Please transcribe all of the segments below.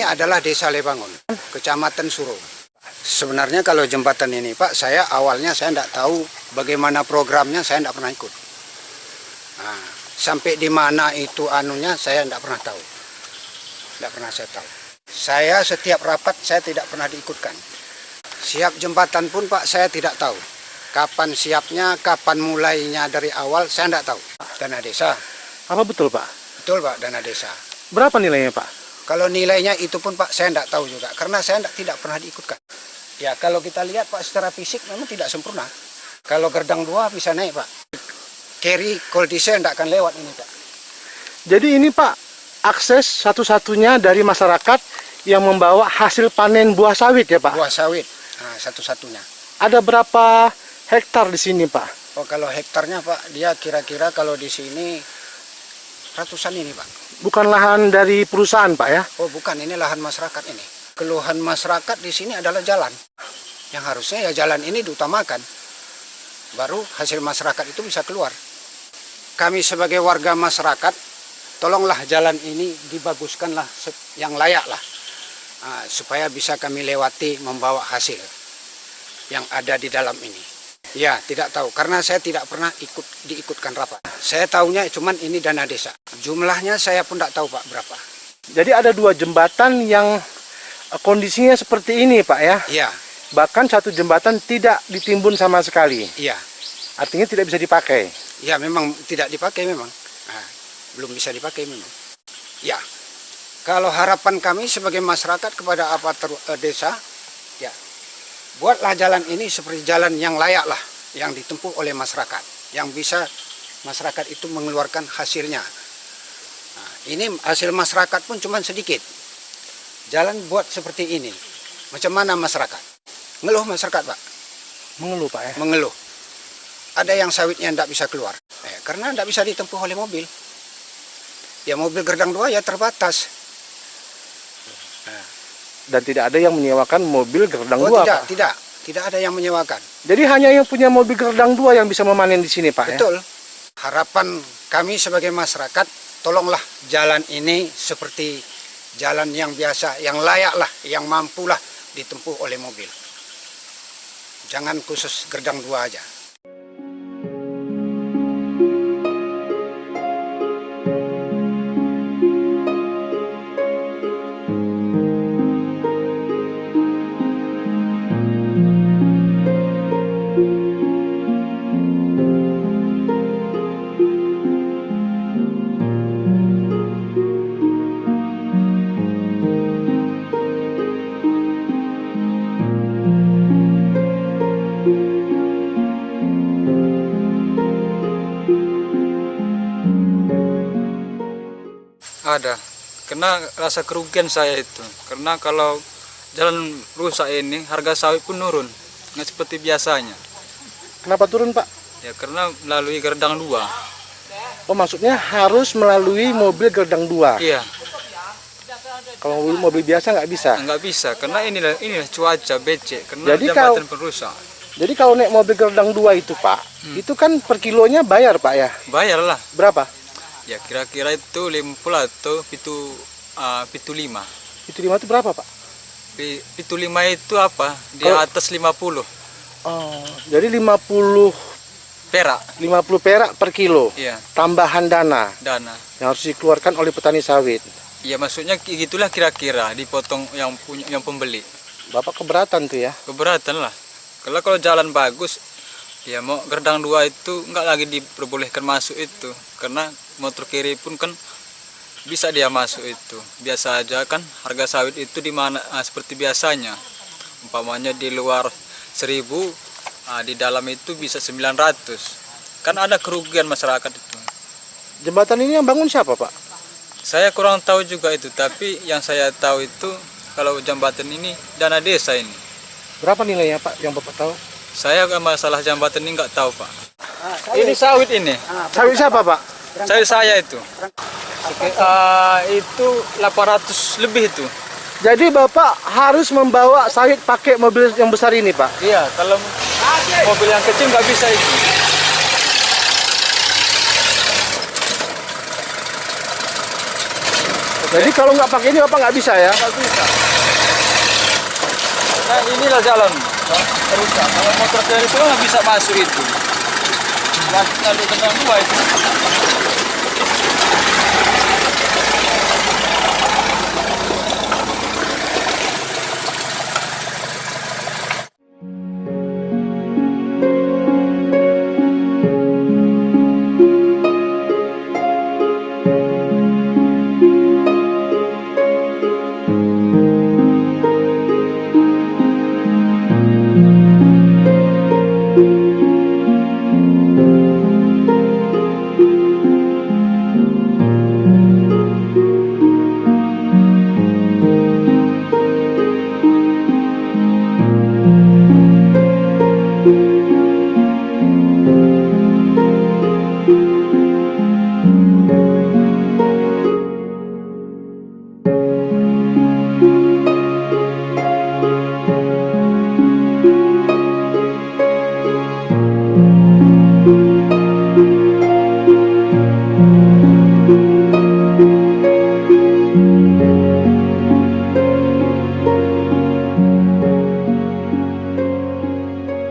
adalah Desa Lebangon, Kecamatan Suro. Sebenarnya kalau jembatan ini Pak, awalnya saya tidak tahu bagaimana programnya, saya tidak pernah ikut. Nah, sampai di mana itu anunya saya tidak pernah tahu. Tidak pernah saya tahu. Saya setiap rapat saya tidak pernah diikutkan. Siap jembatan pun Pak saya tidak tahu. Kapan siapnya, kapan mulainya dari awal saya tidak tahu. Dana desa. Apa betul Pak? Betul Pak, dana desa. Berapa nilainya Pak? Kalau nilainya itu pun Pak saya tidak tahu juga. Karena saya tidak pernah diikutkan. Ya kalau kita lihat Pak secara fisik memang tidak sempurna. Kalau gerdang 2 bisa naik Pak. Carry cold diesel tidak akan lewat ini Pak. Jadi ini Pak, akses satu-satunya dari masyarakat yang membawa hasil panen buah sawit ya Pak? Buah sawit, nah, satu-satunya. Ada berapa hektar di sini Pak? Oh kalau hektarnya Pak, dia kira-kira kalau di sini ratusan ini Pak. Bukan lahan dari perusahaan Pak ya? Oh bukan, ini lahan masyarakat ini. Keluhan masyarakat di sini adalah jalan. Yang harusnya ya jalan ini diutamakan. Baru hasil masyarakat itu bisa keluar. Kami sebagai warga masyarakat, tolonglah jalan ini dibaguskanlah yang layak lah. Supaya bisa kami lewati membawa hasil yang ada di dalam ini. Ya tidak tahu, karena saya tidak pernah diikutkan rapat. Saya tahunya cuman ini dana desa. Jumlahnya saya pun tidak tahu Pak berapa. Jadi ada 2 jembatan yang kondisinya seperti ini Pak ya? Iya. Bahkan satu jembatan tidak ditimbun sama sekali. Iya. Artinya tidak bisa dipakai. Ya memang tidak dipakai memang. Belum bisa dipakai memang. Ya. Kalau harapan kami sebagai masyarakat kepada aparatur desa, ya buatlah jalan ini seperti jalan yang layak lah, yang ditempuh oleh masyarakat, yang bisa masyarakat itu mengeluarkan hasilnya. Ini hasil masyarakat pun cuma sedikit. Jalan buat seperti ini. Macam mana masyarakat? Ngeluh masyarakat Pak. Mengeluh Pak ya? Mengeluh. Ada yang sawitnya tidak bisa keluar. Karena tidak bisa ditempuh oleh mobil. Ya mobil gerdang 2 ya terbatas. Dan tidak ada yang menyewakan mobil gerdang 2 tidak, Pak? Tidak ada yang menyewakan. Jadi hanya yang punya mobil gerdang 2 yang bisa memanen di sini Pak Betul. ya? Harapan kami sebagai masyarakat, tolonglah jalan ini seperti jalan yang biasa, yang layak lah, yang mampulah ditempuh oleh mobil. Jangan khusus gerdang 2 aja. Ada, karena rasa kerugian saya itu. Karena kalau jalan rusak ini, harga sawit pun turun, nggak seperti biasanya. Kenapa turun Pak? Ya karena melalui gerdang 2. Oh maksudnya harus melalui mobil gerdang 2? Iya. Kalau mobil biasa nggak bisa? Nggak bisa, karena inilah cuaca becek, karena Jadi jembatan perusak. Jadi kalau naik mobil gerdang 2 itu Pak, itu kan per kilonya bayar Pak ya? Bayarlah. Berapa? Ya kira-kira itu 50 atau 75. Itu 5 itu berapa Pak? 75 itu apa? Di atas 50. Oh, jadi 50 Perak. 50 perak per kilo. Iya. Tambahan dana Dana. yang harus dikeluarkan oleh petani sawit. Ya maksudnya gitulah kira-kira dipotong yang pembeli. Bapak keberatan tuh ya? Keberatan lah. Kalau jalan bagus, ya mau gerdang 2 itu nggak lagi diperbolehkan masuk itu, karena motor kiri pun kan bisa dia masuk itu. Biasa aja kan harga sawit itu di mana seperti biasanya. Umpamanya di luar 1000, di dalam itu bisa 900. Kan ada kerugian masyarakat itu. Jembatan ini yang bangun siapa Pak? Saya kurang tahu juga itu, tapi yang saya tahu itu kalau jembatan ini dana desa ini. Berapa nilainya Pak yang Bapak tahu? Saya masalah jembatan ini nggak tahu Pak. Ini sawit ini. Sawit siapa Pak? Sawit saya itu. Itu 800 lebih itu. Jadi Bapak harus membawa sawit pakai mobil yang besar ini Pak? Iya, kalau mobil yang kecil nggak bisa itu. Jadi kalau nggak pakai ini Bapak nggak bisa ya? Nggak bisa. Nah inilah jalan rusak. Kalau motor carry itu nggak bisa masuk itu. Lalu tentang dua itu.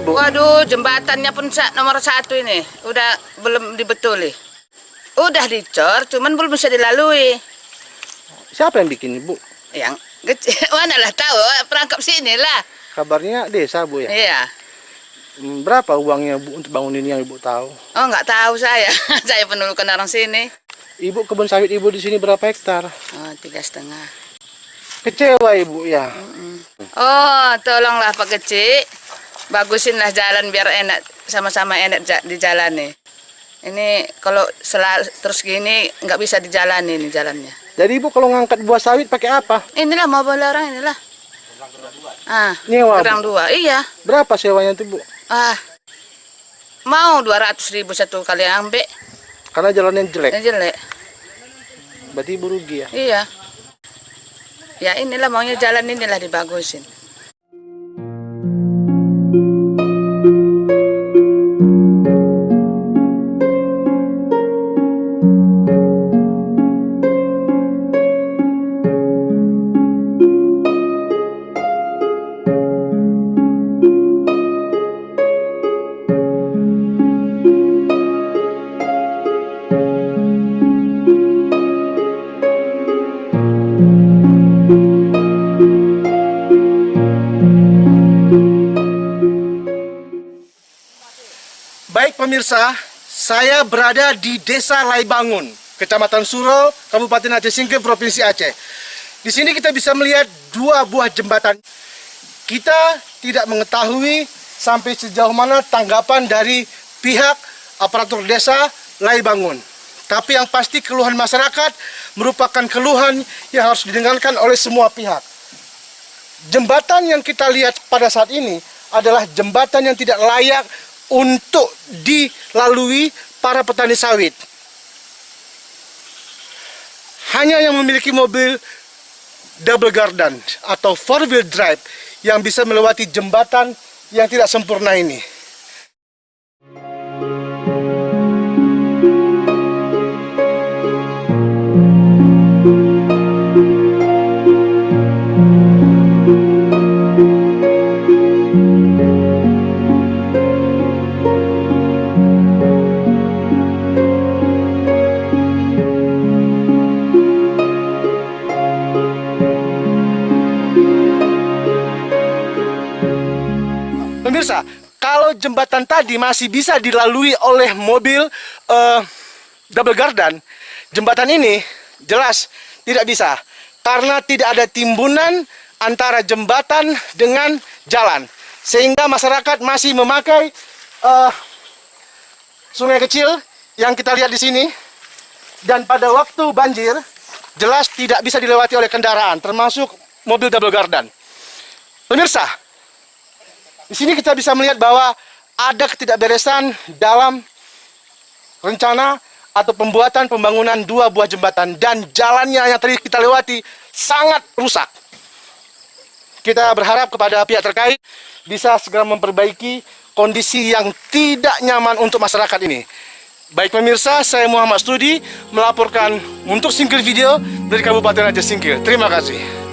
Waduh, jembatannya pun nomor 1 ini udah belum dibetuli. Udah dicor, cuman belum bisa dilalui. Siapa yang bikin Ibu? Yang kecil, mana lah tahu, perangkap sini lah. Kabarnya desa Bu ya? Iya. Berapa uangnya Bu untuk bangun ini yang Ibu tahu? Oh, nggak tahu saya. Saya pendudukan orang sini. Ibu kebun sawit Ibu di sini berapa hektar? Oh, 3,5. Kecewa Ibu ya? Oh, tolonglah Pak Kecil. Bagusinlah jalan biar enak, sama-sama enak di jalan nih. Ini kalau terus gini nggak bisa dijalani nih jalannya. Jadi Ibu kalau ngangkat buah sawit pakai apa? Inilah mobil orang inilah. Nyewa, Gerang Bu? 2, iya. Berapa sewanya tuh Bu? Mau 200.000 satu kali ambil. Karena jalannya jelek. Jelek. Berarti Ibu rugi ya? Iya. Ya inilah maunya jalan inilah dibagusin. Baik pemirsa, saya berada di Desa Laibangun, Kecamatan Suro, Kabupaten Aceh Singkil, Provinsi Aceh. Di sini kita bisa melihat 2 buah jembatan. Kita tidak mengetahui sampai sejauh mana tanggapan dari pihak aparatur desa Laibangun. Tapi yang pasti keluhan masyarakat merupakan keluhan yang harus didengarkan oleh semua pihak. Jembatan yang kita lihat pada saat ini adalah jembatan yang tidak layak untuk dilalui para petani sawit. Hanya yang memiliki mobil double garden atau 4-wheel drive yang bisa melewati jembatan yang tidak sempurna ini. Pemirsa, kalau jembatan tadi masih bisa dilalui oleh mobil double garden, jembatan ini jelas tidak bisa karena tidak ada timbunan antara jembatan dengan jalan, sehingga masyarakat masih memakai sungai kecil yang kita lihat di sini, dan pada waktu banjir jelas tidak bisa dilewati oleh kendaraan, termasuk mobil double garden. Pemirsa, di sini kita bisa melihat bahwa ada ketidakberesan dalam rencana atau pembangunan 2 buah jembatan, dan jalannya yang tadi kita lewati sangat rusak. Kita berharap kepada pihak terkait bisa segera memperbaiki kondisi yang tidak nyaman untuk masyarakat ini. Baik pemirsa, saya Muhammad Studi melaporkan untuk Singkil Video dari Kabupaten Aceh Singkil. Terima kasih.